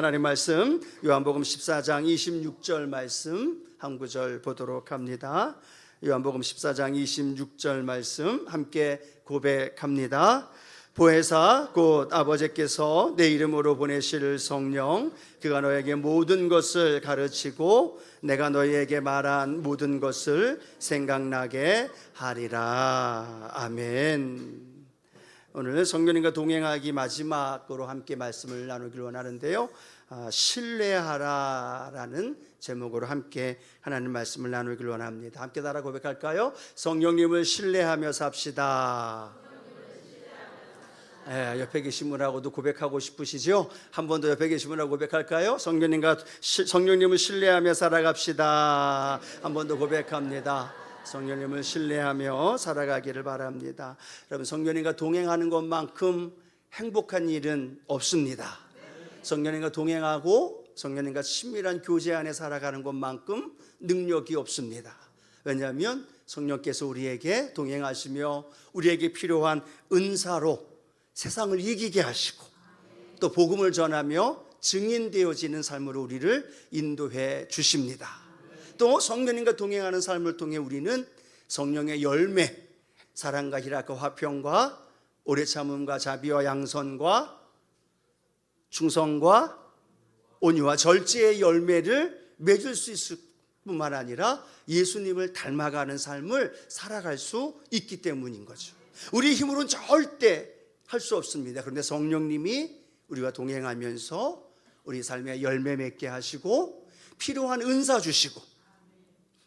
하나님 말씀 요한복음 14장 26절 말씀 한 구절 보도록 합니다. 요한복음 14장 26절 말씀 함께 고백합니다. 보혜사 곧 아버지께서 내 이름으로 보내실 성령 그가 너에게 모든 것을 가르치고 내가 너희에게 말한 모든 것을 생각나게 하리라. 아멘. 오늘 성령님과 동행하기 마지막으로 함께 말씀을 나누기를 원하는데요, 신뢰하라라는 제목으로 함께 하나님 말씀을 나누기를 원합니다. 함께 따라 고백할까요? 성령님을 신뢰하며 삽시다. 옆에 계신 분하고도 고백하고 싶으시죠? 한 번 더 옆에 계신 분하고 고백할까요? 성령님을 신뢰하며 살아갑시다. 한 번 더 고백합니다. 성령님을 신뢰하며 살아가기를 바랍니다. 여러분, 성령님과 동행하는 것만큼 행복한 일은 없습니다. 성령님과 동행하고 성령님과 친밀한 교제 안에 살아가는 것만큼 능력이 없습니다. 왜냐하면 성령께서 우리에게 동행하시며 우리에게 필요한 은사로 세상을 이기게 하시고 또 복음을 전하며 증인되어지는 삶으로 우리를 인도해 주십니다. 또 성령님과 동행하는 삶을 통해 우리는 성령의 열매, 사랑과 희락과 화평과 오래 참음과 자비와 양선과 충성과 온유와 절제의 열매를 맺을 수 있을 뿐만 아니라 예수님을 닮아가는 삶을 살아갈 수 있기 때문인 거죠. 우리 힘으로는 절대 할 수 없습니다. 그런데 성령님이 우리와 동행하면서 우리 삶에 열매 맺게 하시고 필요한 은사 주시고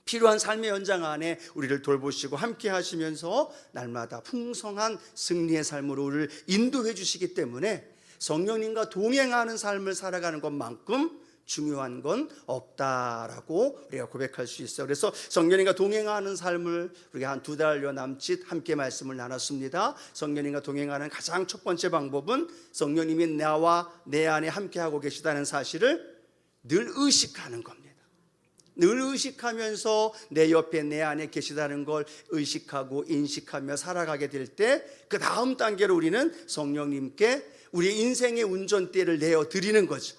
필요한 삶의 연장 안에 우리를 돌보시고 함께 하시면서 날마다 풍성한 승리의 삶으로 우리를 인도해 주시기 때문에 성령님과 동행하는 삶을 살아가는 것만큼 중요한 건 없다라고 우리가 고백할 수 있어요. 그래서 성령님과 동행하는 삶을 우리가 한 2달여 남짓 함께 말씀을 나눴습니다. 성령님과 동행하는 가장 첫 번째 방법은 성령님이 나와 내 안에 함께하고 계시다는 사실을 늘 의식하는 겁니다. 늘 의식하면서 내 옆에 내 안에 계시다는 걸 의식하고 인식하며 살아가게 될 때 그 다음 단계로 우리는 성령님께 우리의 인생의 운전대를 내어드리는 거죠.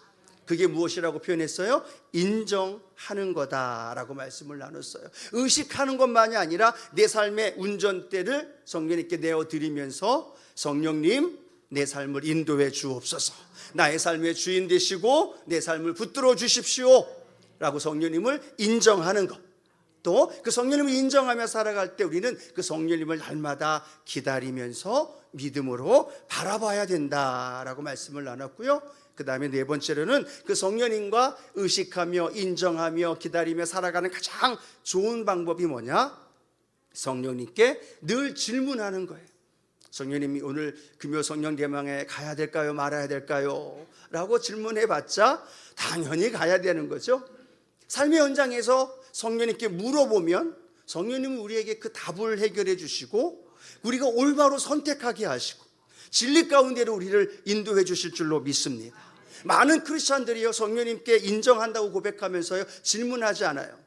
그게 무엇이라고 표현했어요? 인정하는 거다라고 말씀을 나눴어요. 의식하는 것만이 아니라 내 삶의 운전대를 성령님께 내어드리면서 성령님 내 삶을 인도해 주옵소서, 나의 삶의 주인 되시고 내 삶을 붙들어 주십시오 라고 성령님을 인정하는 것. 또 그 성령님을 인정하며 살아갈 때 우리는 그 성령님을 날마다 기다리면서 믿음으로 바라봐야 된다라고 말씀을 나눴고요. 그 다음에 네 번째로는 그 성령님과 의식하며 인정하며 기다리며 살아가는 가장 좋은 방법이 뭐냐? 성령님께 늘 질문하는 거예요. 성령님이 오늘 금요 성령 대망에 가야 될까요? 말아야 될까요? 라고 질문해봤자 당연히 가야 되는 거죠. 삶의 현장에서 성령님께 물어보면 성령님은 우리에게 그 답을 해결해 주시고 우리가 올바로 선택하게 하시고 진리 가운데로 우리를 인도해 주실 줄로 믿습니다. 많은 크리스찬들이요, 성령님께 인정한다고 고백하면서요 질문하지 않아요.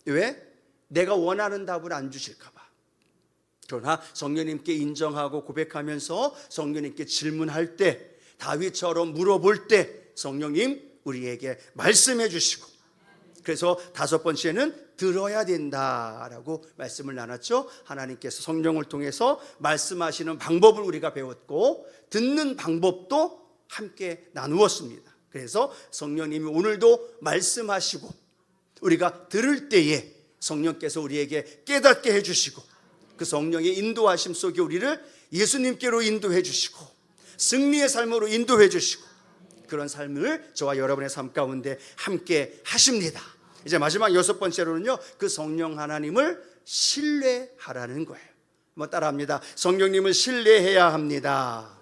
왜? 내가 원하는 답을 안 주실까 봐. 그러나 성령님께 인정하고 고백하면서 성령님께 질문할 때, 다윗처럼 물어볼 때 성령님 우리에게 말씀해 주시고, 그래서 다섯 번째는 들어야 된다라고 말씀을 나눴죠. 하나님께서 성령을 통해서 말씀하시는 방법을 우리가 배웠고 듣는 방법도 함께 나누었습니다. 그래서 성령님이 오늘도 말씀하시고 우리가 들을 때에 성령께서 우리에게 깨닫게 해주시고 그 성령의 인도하심 속에 우리를 예수님께로 인도해 주시고 승리의 삶으로 인도해 주시고 그런 삶을 저와 여러분의 삶 가운데 함께 하십니다. 이제 마지막 여섯 번째로는요, 그 성령 하나님을 신뢰하라는 거예요. 한번 따라합니다. 성령님을 신뢰해야 합니다.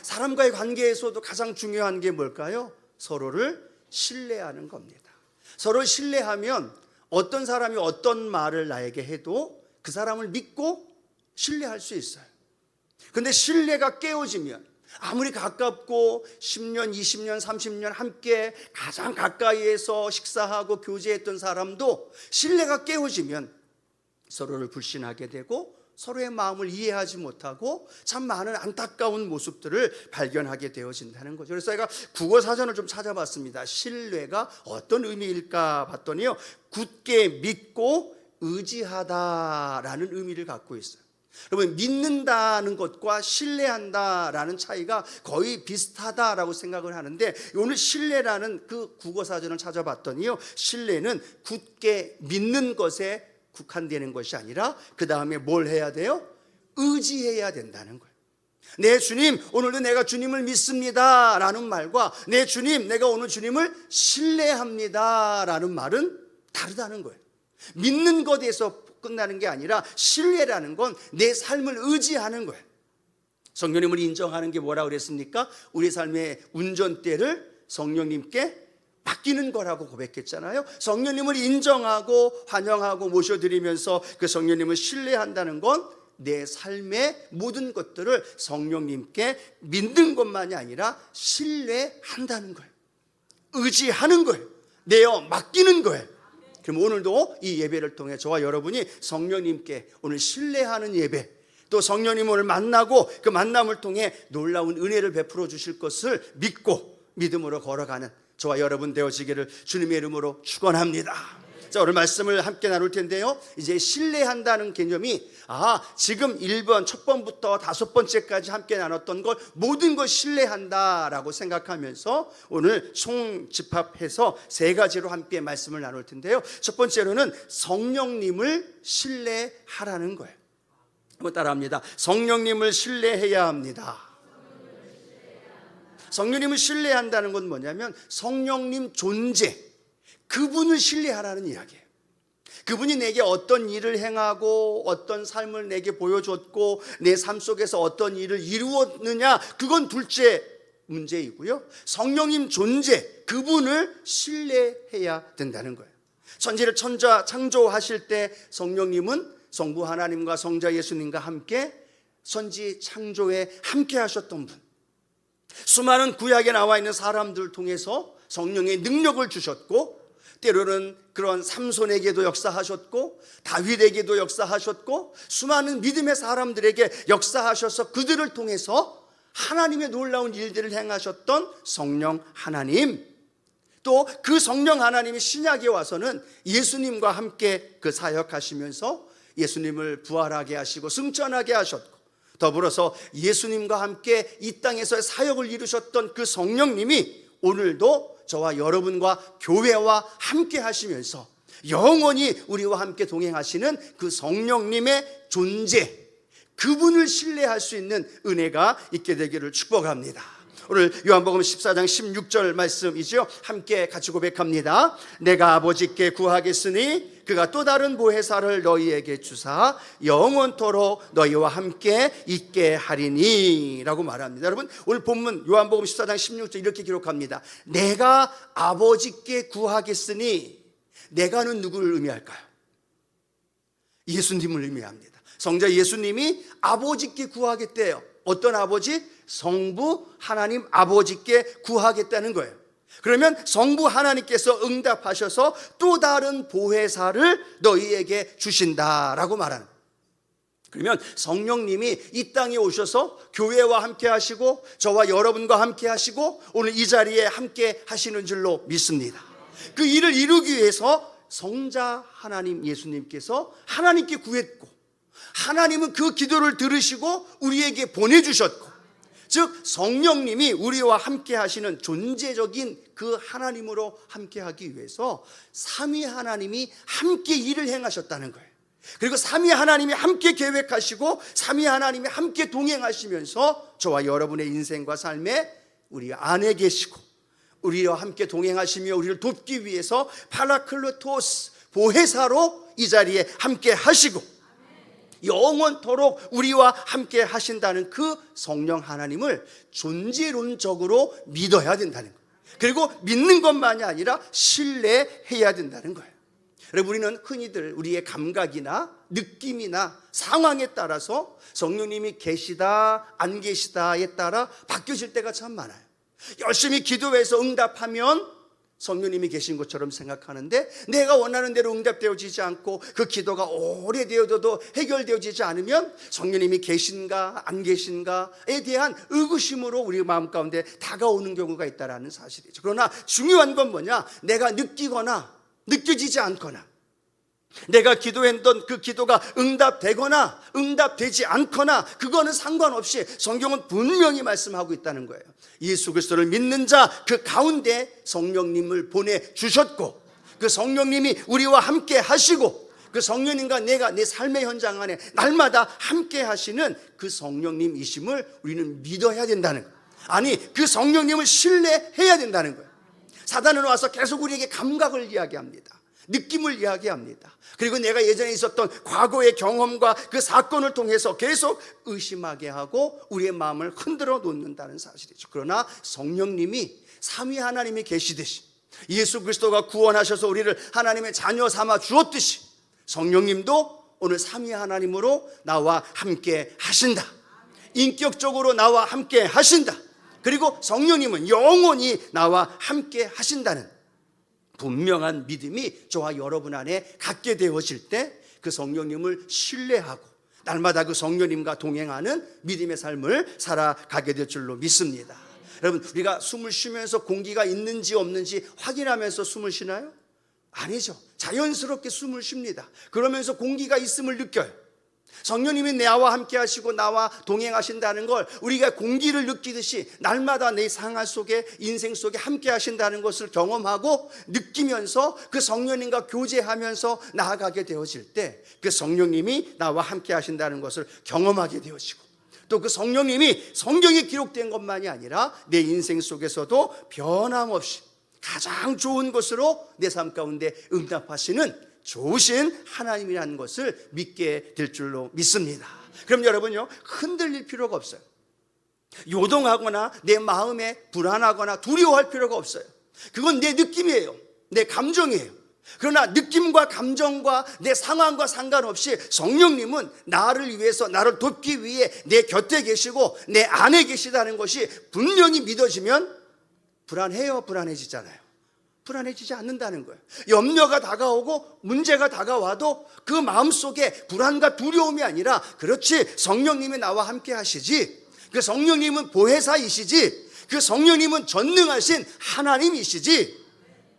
사람과의 관계에서도 가장 중요한 게 뭘까요? 서로를 신뢰하는 겁니다. 서로를 신뢰하면 어떤 사람이 어떤 말을 나에게 해도 그 사람을 믿고 신뢰할 수 있어요. 근데 신뢰가 깨어지면 아무리 가깝고 10년, 20년, 30년 함께 가장 가까이에서 식사하고 교제했던 사람도 신뢰가 깨어지면 서로를 불신하게 되고 서로의 마음을 이해하지 못하고 참 많은 안타까운 모습들을 발견하게 되어진다는 거죠. 그래서 제가 국어 사전을 좀 찾아봤습니다. 신뢰가 어떤 의미일까 봤더니요, 굳게 믿고 의지하다라는 의미를 갖고 있어요. 여러분, 믿는다는 것과 신뢰한다라는 차이가 거의 비슷하다라고 생각을 하는데, 오늘 신뢰라는 그 국어 사전을 찾아봤더니요, 신뢰는 굳게 믿는 것에 국한되는 것이 아니라 그 다음에 뭘 해야 돼요? 의지해야 된다는 거예요. 내 주님, 오늘도 내가 주님을 믿습니다 라는 말과 내 주님, 내가 오늘 주님을 신뢰합니다 라는 말은 다르다는 거예요. 믿는 것에서 끝나는 게 아니라 신뢰라는 건 내 삶을 의지하는 거예요. 성령님을 인정하는 게 뭐라 그랬습니까? 우리 삶의 운전대를 성령님께 맡기는 거라고 고백했잖아요. 성령님을 인정하고 환영하고 모셔드리면서 그 성령님을 신뢰한다는 건 내 삶의 모든 것들을 성령님께 믿는 것만이 아니라 신뢰한다는 거예요. 의지하는 거예요. 내어 맡기는 거예요. 그럼 오늘도 이 예배를 통해 저와 여러분이 성령님께 오늘 신뢰하는 예배, 또 성령님을 만나고 그 만남을 통해 놀라운 은혜를 베풀어 주실 것을 믿고 믿음으로 걸어가는 저와 여러분 되어지기를 주님의 이름으로 축원합니다. 자, 오늘 말씀을 함께 나눌 텐데요, 이제 신뢰한다는 개념이 지금 1번, 첫 번부터 5번째까지 함께 나눴던 걸 모든 걸 신뢰한다라고 생각하면서 오늘 총집합해서 3가지로 함께 말씀을 나눌 텐데요, 첫 번째로는 성령님을 신뢰하라는 거예요. 한번 따라합니다. 성령님을 신뢰해야 합니다. 성령님을 신뢰한다는 건 뭐냐면 성령님 존재, 그분을 신뢰하라는 이야기예요. 그분이 내게 어떤 일을 행하고 어떤 삶을 내게 보여줬고 내 삶 속에서 어떤 일을 이루었느냐, 그건 둘째 문제이고요, 성령님 존재, 그분을 신뢰해야 된다는 거예요. 천지를 창조하실 때 성령님은 성부 하나님과 성자 예수님과 함께 선지 창조에 함께 하셨던 분, 수많은 구약에 나와 있는 사람들 통해서 성령의 능력을 주셨고, 때로는 그런 삼손에게도 역사하셨고 다윗에게도 역사하셨고 수많은 믿음의 사람들에게 역사하셔서 그들을 통해서 하나님의 놀라운 일들을 행하셨던 성령 하나님, 또 그 성령 하나님이 신약에 와서는 예수님과 함께 그 사역하시면서 예수님을 부활하게 하시고 승천하게 하셨고, 더불어서 예수님과 함께 이 땅에서의 사역을 이루셨던 그 성령님이 오늘도 저와 여러분과 교회와 함께 하시면서 영원히 우리와 함께 동행하시는 그 성령님의 존재, 그분을 신뢰할 수 있는 은혜가 있게 되기를 축복합니다. 오늘 요한복음 14장 16절 말씀이죠. 함께 같이 고백합니다. 내가 아버지께 구하겠으니 그가 또 다른 보혜사를 너희에게 주사 영원토록 너희와 함께 있게 하리니 라고 말합니다. 여러분, 오늘 본문 요한복음 14장 16절 이렇게 기록합니다. 내가 아버지께 구하겠으니, 내가는 누구를 의미할까요? 예수님을 의미합니다. 성자 예수님이 아버지께 구하겠대요. 어떤 아버지? 성부 하나님 아버지께 구하겠다는 거예요. 그러면 성부 하나님께서 응답하셔서 또 다른 보혜사를 너희에게 주신다라고 말하는 거예요. 그러면 성령님이 이 땅에 오셔서 교회와 함께 하시고 저와 여러분과 함께 하시고 오늘 이 자리에 함께 하시는 줄로 믿습니다. 그 일을 이루기 위해서 성자 하나님 예수님께서 하나님께 구했고, 하나님은 그 기도를 들으시고 우리에게 보내주셨고, 즉 성령님이 우리와 함께 하시는 존재적인 그 하나님으로 함께 하기 위해서 삼위 하나님이 함께 일을 행하셨다는 거예요. 그리고 삼위 하나님이 함께 계획하시고 삼위 하나님이 함께 동행하시면서 저와 여러분의 인생과 삶에 우리 안에 계시고 우리와 함께 동행하시며 우리를 돕기 위해서 파라클로토스 보혜사로 이 자리에 함께 하시고 영원토록 우리와 함께 하신다는 그 성령 하나님을 존재론적으로 믿어야 된다는 거예요. 그리고 믿는 것만이 아니라 신뢰해야 된다는 거예요. 여러분, 우리는 흔히들 우리의 감각이나 느낌이나 상황에 따라서 성령님이 계시다 안 계시다에 따라 바뀌어질 때가 참 많아요. 열심히 기도해서 응답하면 성령님이 계신 것처럼 생각하는데 내가 원하는 대로 응답되어지지 않고 그 기도가 오래되어도 해결되어지지 않으면 성령님이 계신가 안 계신가에 대한 의구심으로 우리 마음 가운데 다가오는 경우가 있다는 사실이죠. 그러나 중요한 건 뭐냐? 내가 느끼거나 느껴지지 않거나 내가 기도했던 그 기도가 응답되거나 응답되지 않거나 그거는 상관없이 성경은 분명히 말씀하고 있다는 거예요. 예수 그리스도를 믿는 자 그 가운데 성령님을 보내주셨고 그 성령님이 우리와 함께 하시고 그 성령님과 내가 내 삶의 현장 안에 날마다 함께 하시는 그 성령님이심을 우리는 믿어야 된다는 거예요. 아니 그 성령님을 신뢰해야 된다는 거예요. 사단은 와서 계속 우리에게 감각을 이야기합니다. 느낌을 이야기합니다. 그리고 내가 예전에 있었던 과거의 경험과 그 사건을 통해서 계속 의심하게 하고 우리의 마음을 흔들어 놓는다는 사실이죠. 그러나 성령님이 삼위 하나님이 계시듯이 예수 그리스도가 구원하셔서 우리를 하나님의 자녀 삼아 주었듯이 성령님도 오늘 삼위 하나님으로 나와 함께 하신다. 인격적으로 나와 함께 하신다. 그리고 성령님은 영원히 나와 함께 하신다는 분명한 믿음이 저와 여러분 안에 갖게 되어질 때 그 성령님을 신뢰하고 날마다 그 성령님과 동행하는 믿음의 삶을 살아가게 될 줄로 믿습니다. 여러분 우리가 숨을 쉬면서 공기가 있는지 없는지 확인하면서 숨을 쉬나요? 아니죠. 자연스럽게 숨을 쉽니다. 그러면서 공기가 있음을 느껴요. 성령님이 나와 함께 하시고 나와 동행하신다는 걸 우리가 공기를 느끼듯이 날마다 내 생활 속에 인생 속에 함께 하신다는 것을 경험하고 느끼면서 그 성령님과 교제하면서 나아가게 되어질 때 그 성령님이 나와 함께 하신다는 것을 경험하게 되어지고 또 그 성령님이 성경에 기록된 것만이 아니라 내 인생 속에서도 변함없이 가장 좋은 것으로 내 삶 가운데 응답하시는 좋으신 하나님이라는 것을 믿게 될 줄로 믿습니다. 그럼 여러분요 흔들릴 필요가 없어요. 요동하거나 내 마음에 불안하거나 두려워할 필요가 없어요. 그건 내 느낌이에요. 내 감정이에요. 그러나 느낌과 감정과 내 상황과 상관없이 성령님은 나를 위해서 나를 돕기 위해 내 곁에 계시고 내 안에 계시다는 것이 분명히 믿어지면 불안해요? 불안해지잖아요. 불안해지지 않는다는 거예요. 염려가 다가오고 문제가 다가와도 그 마음속에 불안과 두려움이 아니라 그렇지 성령님이 나와 함께 하시지, 그 성령님은 보혜사이시지, 그 성령님은 전능하신 하나님이시지.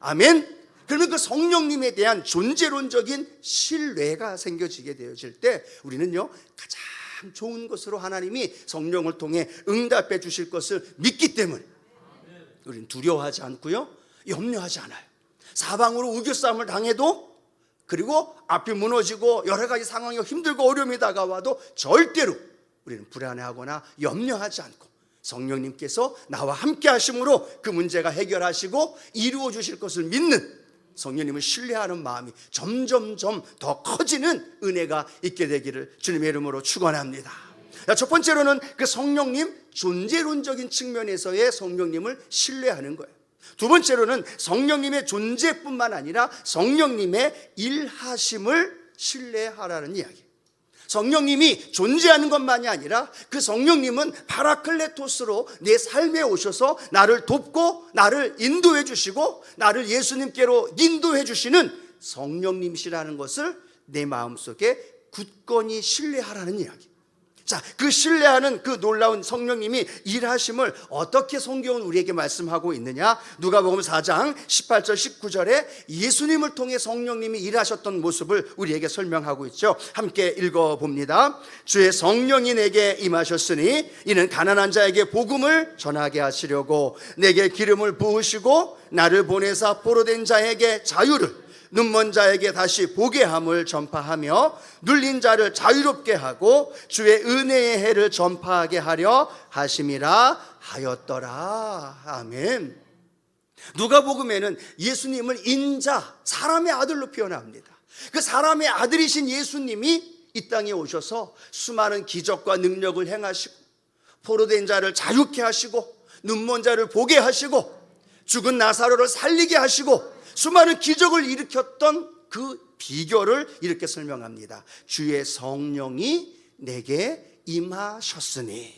아멘. 그러면 그 성령님에 대한 존재론적인 신뢰가 생겨지게 되어질 때 우리는요 가장 좋은 것으로 하나님이 성령을 통해 응답해 주실 것을 믿기 때문에 우리는 두려워하지 않고요 염려하지 않아요. 사방으로 우겨싸움을 당해도 그리고 앞이 무너지고 여러 가지 상황이 힘들고 어려움이 다가와도 절대로 우리는 불안해하거나 염려하지 않고 성령님께서 나와 함께 하심으로 그 문제가 해결하시고 이루어 주실 것을 믿는 성령님을 신뢰하는 마음이 점점점 더 커지는 은혜가 있게 되기를 주님의 이름으로 축원합니다. 첫 번째로는 그 성령님 존재론적인 측면에서의 성령님을 신뢰하는 거예요. 두 번째로는 성령님의 존재뿐만 아니라 성령님의 일하심을 신뢰하라는 이야기. 성령님이 존재하는 것만이 아니라 그 성령님은 파라클레토스로 내 삶에 오셔서 나를 돕고 나를 인도해 주시고 나를 예수님께로 인도해 주시는 성령님이시라는 것을 내 마음속에 굳건히 신뢰하라는 이야기. 자, 그 신뢰하는 그 놀라운 성령님이 일하심을 어떻게 성경은 우리에게 말씀하고 있느냐? 누가복음 4장 18절 19절에 예수님을 통해 성령님이 일하셨던 모습을 우리에게 설명하고 있죠. 함께 읽어봅니다. 주의 성령이 내게 임하셨으니 이는 가난한 자에게 복음을 전하게 하시려고 내게 기름을 부으시고 나를 보내사 포로된 자에게 자유를, 눈먼 자에게 다시 보게 함을 전파하며 눌린 자를 자유롭게 하고 주의 은혜의 해를 전파하게 하려 하심이라 하였더라. 아멘. 누가복음에는 예수님을 인자, 사람의 아들로 표현합니다. 그 사람의 아들이신 예수님이 이 땅에 오셔서 수많은 기적과 능력을 행하시고 포로된 자를 자유케 하시고 눈먼 자를 보게 하시고 죽은 나사로를 살리게 하시고 수많은 기적을 일으켰던 그 비결을 이렇게 설명합니다. 주의 성령이 내게 임하셨으니.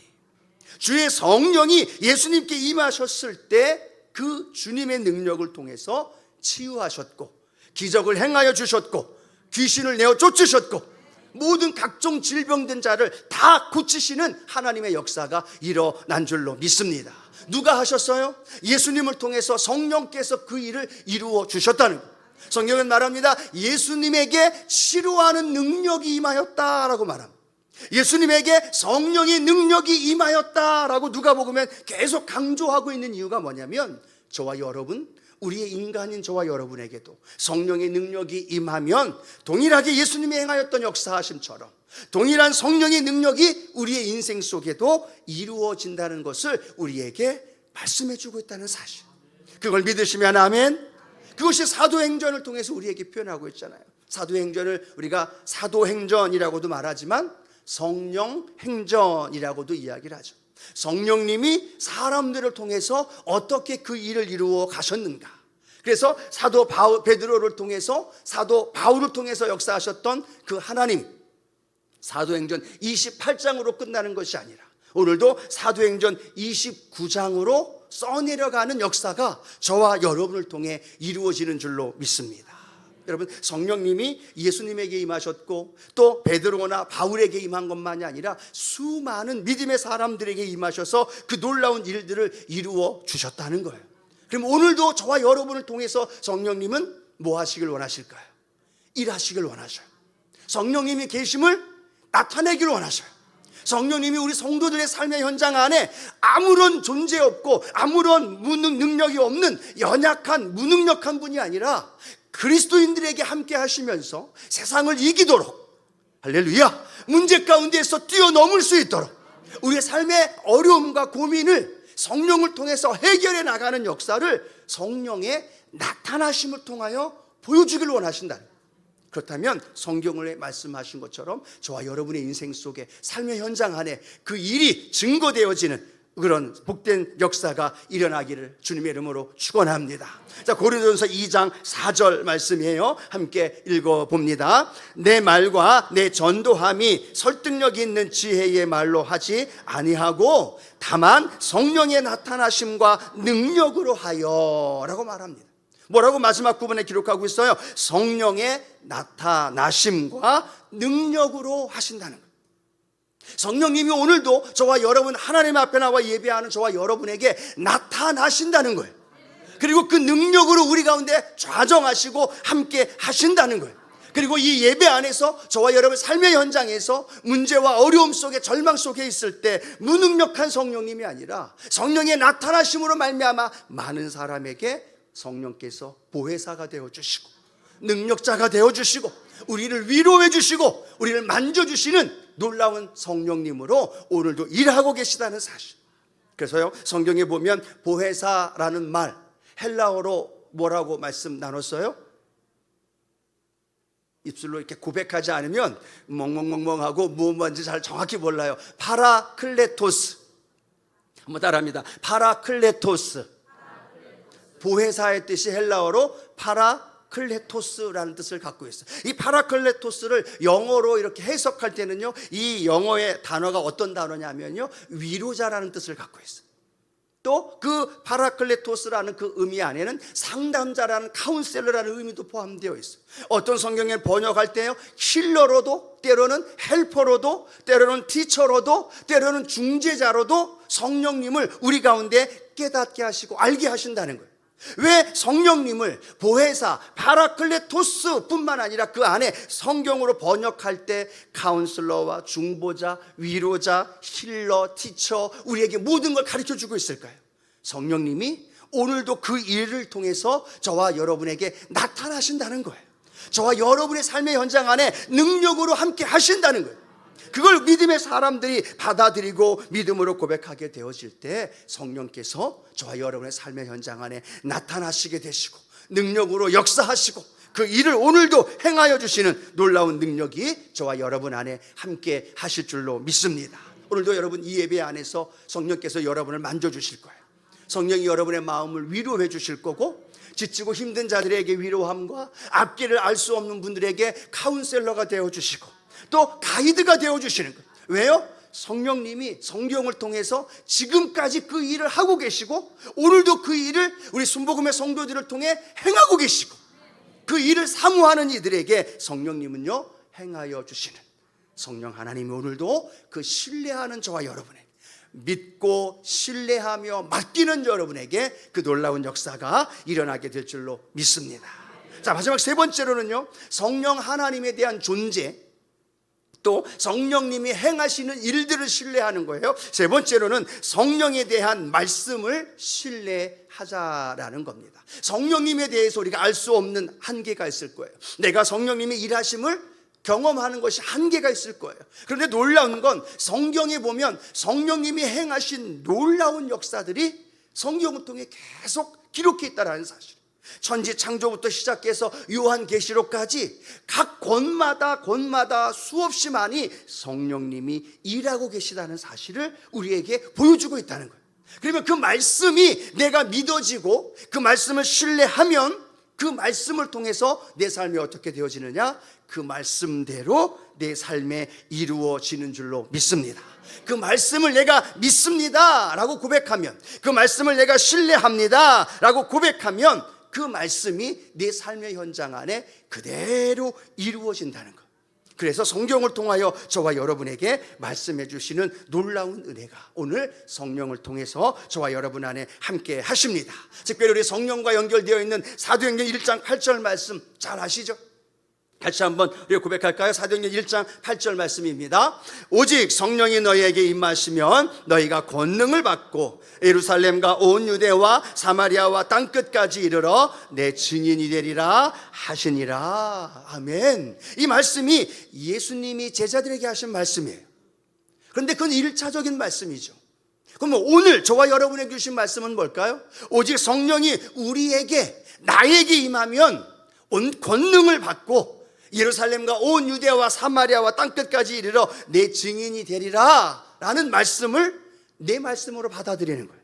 주의 성령이 예수님께 임하셨을 때 그 주님의 능력을 통해서 치유하셨고, 기적을 행하여 주셨고, 귀신을 내어 쫓으셨고, 모든 각종 질병된 자를 다 고치시는 하나님의 역사가 일어난 줄로 믿습니다. 누가 하셨어요? 예수님을 통해서 성령께서 그 일을 이루어 주셨다는 거예요. 성경은 말합니다. 예수님에게 치료하는 능력이 임하였다라고 말합니다. 예수님에게 성령의 능력이 임하였다라고 누가복음엔 계속 강조하고 있는 이유가 뭐냐면, 저와 여러분, 우리의 인간인 저와 여러분에게도 성령의 능력이 임하면 동일하게 예수님이 행하였던 역사하심처럼 동일한 성령의 능력이 우리의 인생 속에도 이루어진다는 것을 우리에게 말씀해 주고 있다는 사실, 그걸 믿으시면 아멘. 그것이 사도행전을 통해서 우리에게 표현하고 있잖아요. 사도행전을 우리가 사도행전이라고도 말하지만 성령행전이라고도 이야기를 하죠. 성령님이 사람들을 통해서 어떻게 그 일을 이루어 가셨는가. 그래서 사도 베드로를 통해서, 사도 바울을 통해서 역사하셨던 그 하나님, 사도행전 28장으로 끝나는 것이 아니라 오늘도 사도행전 29장으로 써내려가는 역사가 저와 여러분을 통해 이루어지는 줄로 믿습니다. 여러분, 성령님이 예수님에게 임하셨고 또 베드로나 바울에게 임한 것만이 아니라 수많은 믿음의 사람들에게 임하셔서 그 놀라운 일들을 이루어 주셨다는 거예요. 그럼 오늘도 저와 여러분을 통해서 성령님은 뭐 하시길 원하실까요? 일하시길 원하셔요. 성령님이 계심을 나타내기를 원하셔요. 성령님이 우리 성도들의 삶의 현장 안에 아무런 존재 없고 아무런 능력이 없는 연약한 무능력한 분이 아니라 그리스도인들에게 함께 하시면서 세상을 이기도록, 할렐루야, 문제 가운데에서 뛰어넘을 수 있도록 우리의 삶의 어려움과 고민을 성령을 통해서 해결해 나가는 역사를 성령의 나타나심을 통하여 보여주길 원하신다. 그렇다면 성경을 말씀하신 것처럼 저와 여러분의 인생 속에 삶의 현장 안에 그 일이 증거되어지는 그런 복된 역사가 일어나기를 주님의 이름으로 축원합니다. 자, 고린도전서 2장 4절 말씀이에요. 함께 읽어봅니다. 내 말과 내 전도함이 설득력 있는 지혜의 말로 하지 아니하고 다만 성령의 나타나심과 능력으로 하여 라고 말합니다. 뭐라고 마지막 부분에 기록하고 있어요? 성령의 나타나심과 능력으로 하신다는 거예요. 성령님이 오늘도 저와 여러분 하나님 앞에 나와 예배하는 저와 여러분에게 나타나신다는 거예요. 그리고 그 능력으로 우리 가운데 좌정하시고 함께 하신다는 거예요. 그리고 이 예배 안에서 저와 여러분 삶의 현장에서 문제와 어려움 속에 절망 속에 있을 때 무능력한 성령님이 아니라 성령의 나타나심으로 말미암아 많은 사람에게 성령께서 보혜사가 되어주시고 능력자가 되어주시고 우리를 위로해 주시고 우리를 만져주시는 놀라운 성령님으로 오늘도 일하고 계시다는 사실. 그래서요, 성경에 보면 보혜사라는 말 헬라어로 뭐라고 말씀 나눴어요? 입술로 이렇게 고백하지 않으면 멍멍멍멍하고 뭔지 잘 정확히 몰라요. 파라클레토스. 한번 따라합니다. 파라클레토스. 보혜사의 뜻이 헬라어로 파라클레토스라는 뜻을 갖고 있어요. 이 파라클레토스를 영어로 이렇게 해석할 때는요, 이 영어의 단어가 어떤 단어냐면요, 위로자라는 뜻을 갖고 있어요. 또 그 파라클레토스라는 그 의미 안에는 상담자라는 카운셀러라는 의미도 포함되어 있어요. 어떤 성경에 번역할 때요, 힐러로도, 때로는 헬퍼로도, 때로는 티처로도, 때로는 중재자로도 성령님을 우리 가운데 깨닫게 하시고 알게 하신다는 거예요. 왜 성령님을 보혜사, 파라클레토스 뿐만 아니라 그 안에 성경으로 번역할 때 카운슬러와 중보자, 위로자, 힐러, 티처, 우리에게 모든 걸 가르쳐 주고 있을까요? 성령님이 오늘도 그 일을 통해서 저와 여러분에게 나타나신다는 거예요. 저와 여러분의 삶의 현장 안에 능력으로 함께 하신다는 거예요. 그걸 믿음의 사람들이 받아들이고 믿음으로 고백하게 되어질 때 성령께서 저와 여러분의 삶의 현장 안에 나타나시게 되시고 능력으로 역사하시고 그 일을 오늘도 행하여 주시는 놀라운 능력이 저와 여러분 안에 함께 하실 줄로 믿습니다. 오늘도 여러분 이 예배 안에서 성령께서 여러분을 만져주실 거예요. 성령이 여러분의 마음을 위로해 주실 거고 지치고 힘든 자들에게 위로함과 앞길을 알 수 없는 분들에게 카운셀러가 되어주시고 또 가이드가 되어주시는 거예요. 왜요? 성령님이 성경을 통해서 지금까지 그 일을 하고 계시고 오늘도 그 일을 우리 순복음의 성도들을 통해 행하고 계시고 그 일을 사모하는 이들에게 성령님은요 행하여 주시는 성령 하나님이 오늘도 그 신뢰하는 저와 여러분에게 믿고 신뢰하며 맡기는 여러분에게 그 놀라운 역사가 일어나게 될 줄로 믿습니다. 자, 마지막 세 번째로는요 성령 하나님에 대한 존재 또 성령님이 행하시는 일들을 신뢰하는 거예요. 세 번째로는 성령에 대한 말씀을 신뢰하자라는 겁니다. 성령님에 대해서 우리가 알 수 없는 한계가 있을 거예요. 내가 성령님의 일하심을 경험하는 것이 한계가 있을 거예요. 그런데 놀라운 건 성경에 보면 성령님이 행하신 놀라운 역사들이 성경을 통해 계속 기록해 있다는 사실. 천지 창조부터 시작해서 요한계시록까지 각 권마다 수없이 많이 성령님이 일하고 계시다는 사실을 우리에게 보여주고 있다는 거예요. 그러면 그 말씀이 내가 믿어지고 그 말씀을 신뢰하면 그 말씀을 통해서 내 삶이 어떻게 되어지느냐? 그 말씀대로 내 삶에 이루어지는 줄로 믿습니다. 그 말씀을 내가 믿습니다 라고 고백하면, 그 말씀을 내가 신뢰합니다 라고 고백하면 그 말씀이 내 삶의 현장 안에 그대로 이루어진다는 것. 그래서 성경을 통하여 저와 여러분에게 말씀해 주시는 놀라운 은혜가 오늘 성령을 통해서 저와 여러분 안에 함께 하십니다. 특별히 우리 성령과 연결되어 있는 사도행전 1장 8절 말씀 잘 아시죠? 같이 한번 우리가 고백할까요? 사도행전 1장 8절 말씀입니다. 오직 성령이 너희에게 임하시면 너희가 권능을 받고 예루살렘과 온 유대와 사마리아와 땅끝까지 이르러 내 증인이 되리라 하시니라. 아멘. 이 말씀이 예수님이 제자들에게 하신 말씀이에요. 그런데 그건 1차적인 말씀이죠. 그럼 오늘 저와 여러분에게 주신 말씀은 뭘까요? 오직 성령이 우리에게 나에게 임하면 온 권능을 받고 예루살렘과 온 유대와 사마리아와 땅끝까지 이르러 내 증인이 되리라 라는 말씀을 내 말씀으로 받아들이는 거예요.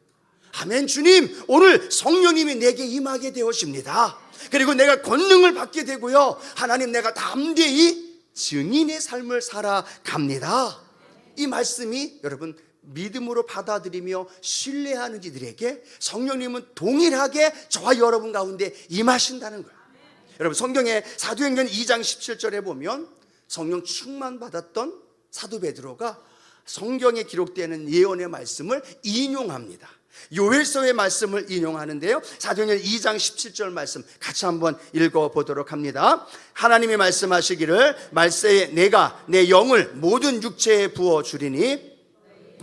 아멘. 주님, 오늘 성령님이 내게 임하게 되었습니다. 그리고 내가 권능을 받게 되고요, 하나님, 내가 담대히 증인의 삶을 살아갑니다. 이 말씀이 여러분 믿음으로 받아들이며 신뢰하는 이들에게 성령님은 동일하게 저와 여러분 가운데 임하신다는 거예요. 여러분, 성경에 사도행전 2장 17절에 보면 성령 충만 받았던 사도 베드로가 성경에 기록되는 예언의 말씀을 인용합니다. 요엘서의 말씀을 인용하는데요, 사도행전 2장 17절 말씀 같이 한번 읽어보도록 합니다. 하나님이 말씀하시기를 말세에 내가 내 영을 모든 육체에 부어주리니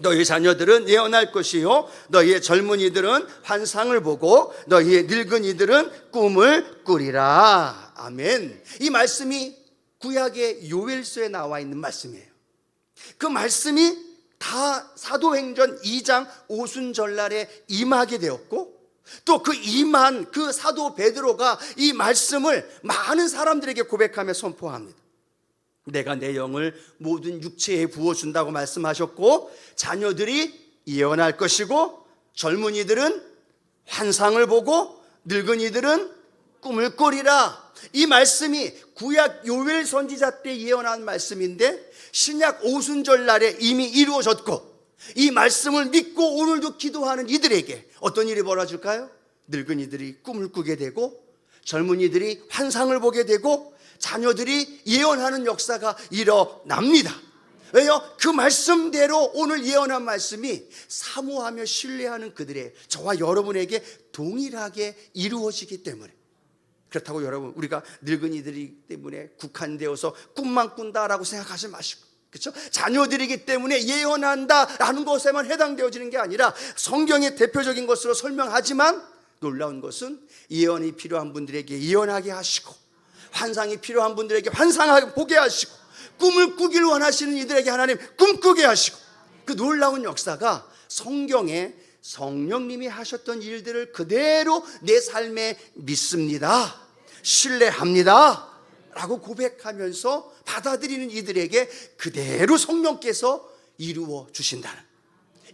너희 자녀들은 예언할 것이요 너희의 젊은이들은 환상을 보고 너희의 늙은이들은 꿈을 꾸리라. 아멘. 이 말씀이 구약의 요엘서에 나와 있는 말씀이에요. 그 말씀이 다 사도행전 2장 오순절날에 임하게 되었고, 또 그 임한 그 사도 베드로가 이 말씀을 많은 사람들에게 고백하며 선포합니다. 내가 내 영을 모든 육체에 부어준다고 말씀하셨고, 자녀들이 예언할 것이고, 젊은이들은 환상을 보고, 늙은이들은 꿈을 꾸리라. 이 말씀이 구약 요엘 선지자 때 예언한 말씀인데 신약 오순절 날에 이미 이루어졌고, 이 말씀을 믿고 오늘도 기도하는 이들에게 어떤 일이 벌어질까요? 늙은이들이 꿈을 꾸게 되고, 젊은이들이 환상을 보게 되고, 자녀들이 예언하는 역사가 일어납니다. 왜요? 그 말씀대로 오늘 예언한 말씀이 사모하며 신뢰하는 그들의 저와 여러분에게 동일하게 이루어지기 때문에. 그렇다고 여러분, 우리가 늙은이들이기 때문에 국한되어서 꿈만 꾼다라고 생각하지 마시고, 그렇죠? 자녀들이기 때문에 예언한다라는 것에만 해당되어지는 게 아니라 성경의 대표적인 것으로 설명하지만, 놀라운 것은 예언이 필요한 분들에게 예언하게 하시고, 환상이 필요한 분들에게 환상하게 보게 하시고, 꿈을 꾸길 원하시는 이들에게 하나님 꿈꾸게 하시고, 그 놀라운 역사가 성경에 성령님이 하셨던 일들을 그대로 내 삶에 믿습니다, 신뢰합니다 라고 고백하면서 받아들이는 이들에게 그대로 성령께서 이루어 주신다는,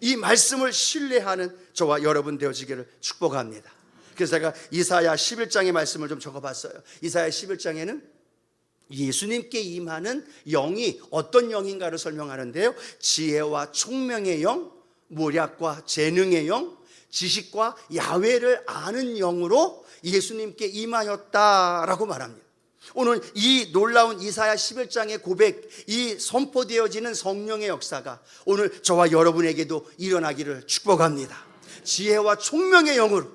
이 말씀을 신뢰하는 저와 여러분 되어지기를 축복합니다. 그래서 제가 이사야 11장의 말씀을 좀 적어봤어요. 이사야 11장에는 예수님께 임하는 영이 어떤 영인가를 설명하는데요, 지혜와 총명의 영, 모략과 재능의 영, 지식과 야훼를 아는 영으로 예수님께 임하였다라고 말합니다. 오늘 이 놀라운 이사야 11장의 고백, 이 선포되어지는 성령의 역사가 오늘 저와 여러분에게도 일어나기를 축복합니다. 지혜와 총명의 영으로,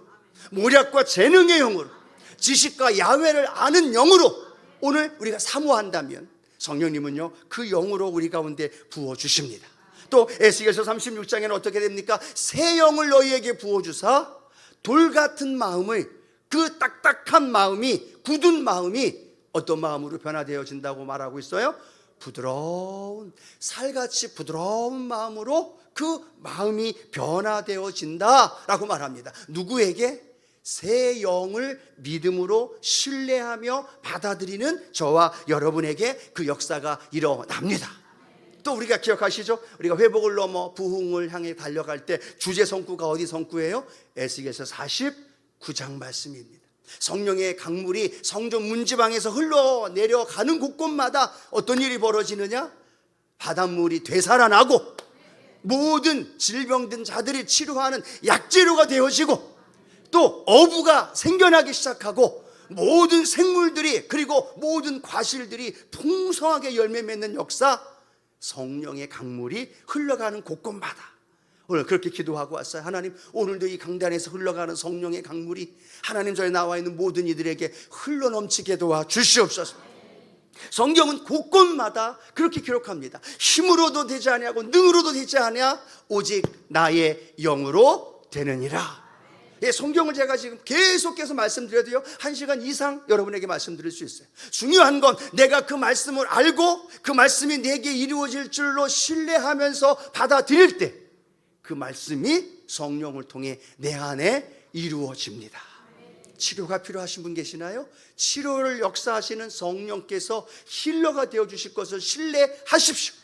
모략과 재능의 영으로, 지식과 야훼를 아는 영으로 오늘 우리가 사모한다면 성령님은요, 그 영으로 우리 가운데 부어주십니다. 또 에스겔서 36장에는 어떻게 됩니까? 새 영을 너희에게 부어주사 돌 같은 마음을, 그 딱딱한 마음이, 굳은 마음이 어떤 마음으로 변화되어진다고 말하고 있어요? 부드러운, 살같이 부드러운 마음으로 그 마음이 변화되어진다라고 말합니다. 누구에게? 새 영을 믿음으로 신뢰하며 받아들이는 저와 여러분에게 그 역사가 일어납니다. 또 우리가 기억하시죠? 우리가 회복을 넘어 부흥을 향해 달려갈 때 주제 성구가 어디 성구예요? 에스겔서 49장 말씀입니다. 성령의 강물이 성전 문지방에서 흘러내려가는 곳곳마다 어떤 일이 벌어지느냐? 바닷물이 되살아나고 모든 질병든 자들이 치료하는 약재료가 되어지고, 또 어부가 생겨나기 시작하고, 모든 생물들이, 그리고 모든 과실들이 풍성하게 열매 맺는 역사, 성령의 강물이 흘러가는 곳곳마다 오늘 그렇게 기도하고 왔어요. 하나님, 오늘도 이 강단에서 흘러가는 성령의 강물이 하나님, 저희 나와 있는 모든 이들에게 흘러넘치게 도와주시옵소서. 성경은 곳곳마다 그렇게 기록합니다. 힘으로도 되지 아니하고 능으로도 되지 아니하 오직 나의 영으로 되느니라. 예, 성경을 제가 지금 계속해서 말씀드려도요 1시간 이상 여러분에게 말씀드릴 수 있어요. 중요한 건 내가 그 말씀을 알고 그 말씀이 내게 이루어질 줄로 신뢰하면서 받아들일 때 그 말씀이 성령을 통해 내 안에 이루어집니다. 치료가 필요하신 분 계시나요? 치료를 역사하시는 성령께서 힐러가 되어주실 것을 신뢰하십시오.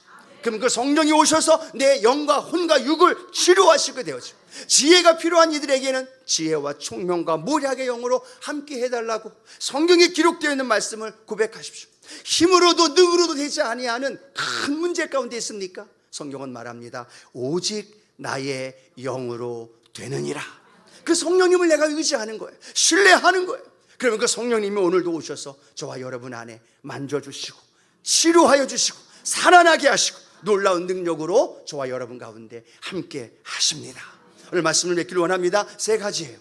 그럼 그 성령이 오셔서 내 영과 혼과 육을 치료하시게 되어져. 지혜가 필요한 이들에게는 지혜와 총명과 모략의 영으로 함께 해달라고 성경에 기록되어 있는 말씀을 고백하십시오. 힘으로도 능으로도 되지 아니하는 큰 문제 가운데 있습니까? 성경은 말합니다. 오직 나의 영으로 되느니라. 그 성령님을 내가 의지하는 거예요. 신뢰하는 거예요. 그러면 그 성령님이 오늘도 오셔서 저와 여러분 안에 만져주시고 치료하여 주시고 살아나게 하시고 놀라운 능력으로 저와 여러분 가운데 함께 하십니다. 오늘 말씀을 맺기를 원합니다. 3가지예요.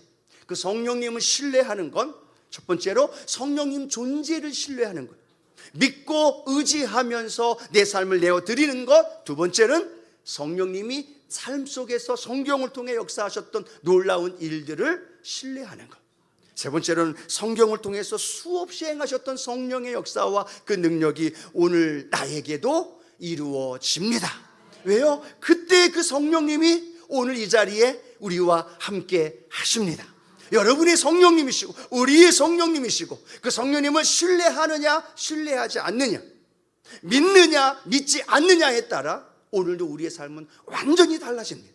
그 성령님을 신뢰하는 건 첫 번째로 성령님 존재를 신뢰하는 거예요. 믿고 의지하면서 내 삶을 내어드리는 것. 두 번째는 성령님이 삶 속에서 성경을 통해 역사하셨던 놀라운 일들을 신뢰하는 것. 세 번째로는 성경을 통해서 수없이 행하셨던 성령의 역사와 그 능력이 오늘 나에게도 이루어집니다. 왜요? 그때 그 성령님이 오늘 이 자리에 우리와 함께 하십니다. 여러분의 성령님이시고 우리의 성령님이시고 그 성령님을 신뢰하느냐 신뢰하지 않느냐, 믿느냐 믿지 않느냐에 따라 오늘도 우리의 삶은 완전히 달라집니다.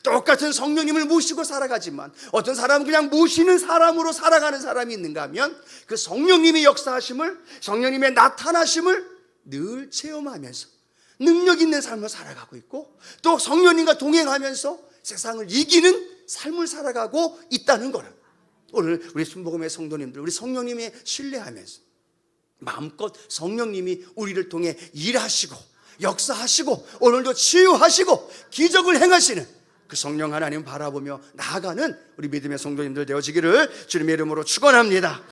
똑같은 성령님을 모시고 살아가지만 어떤 사람은 그냥 모시는 사람으로 살아가는 사람이 있는가 하면 그 성령님의 역사하심을, 성령님의 나타나심을 늘 체험하면서 능력 있는 삶을 살아가고 있고, 또 성령님과 동행하면서 세상을 이기는 삶을 살아가고 있다는 거는 오늘 우리 순복음의 성도님들, 우리 성령님의 신뢰하면서 마음껏 성령님이 우리를 통해 일하시고 역사하시고 오늘도 치유하시고 기적을 행하시는 그 성령 하나님 바라보며 나아가는 우리 믿음의 성도님들 되어지기를 주님의 이름으로 축원합니다.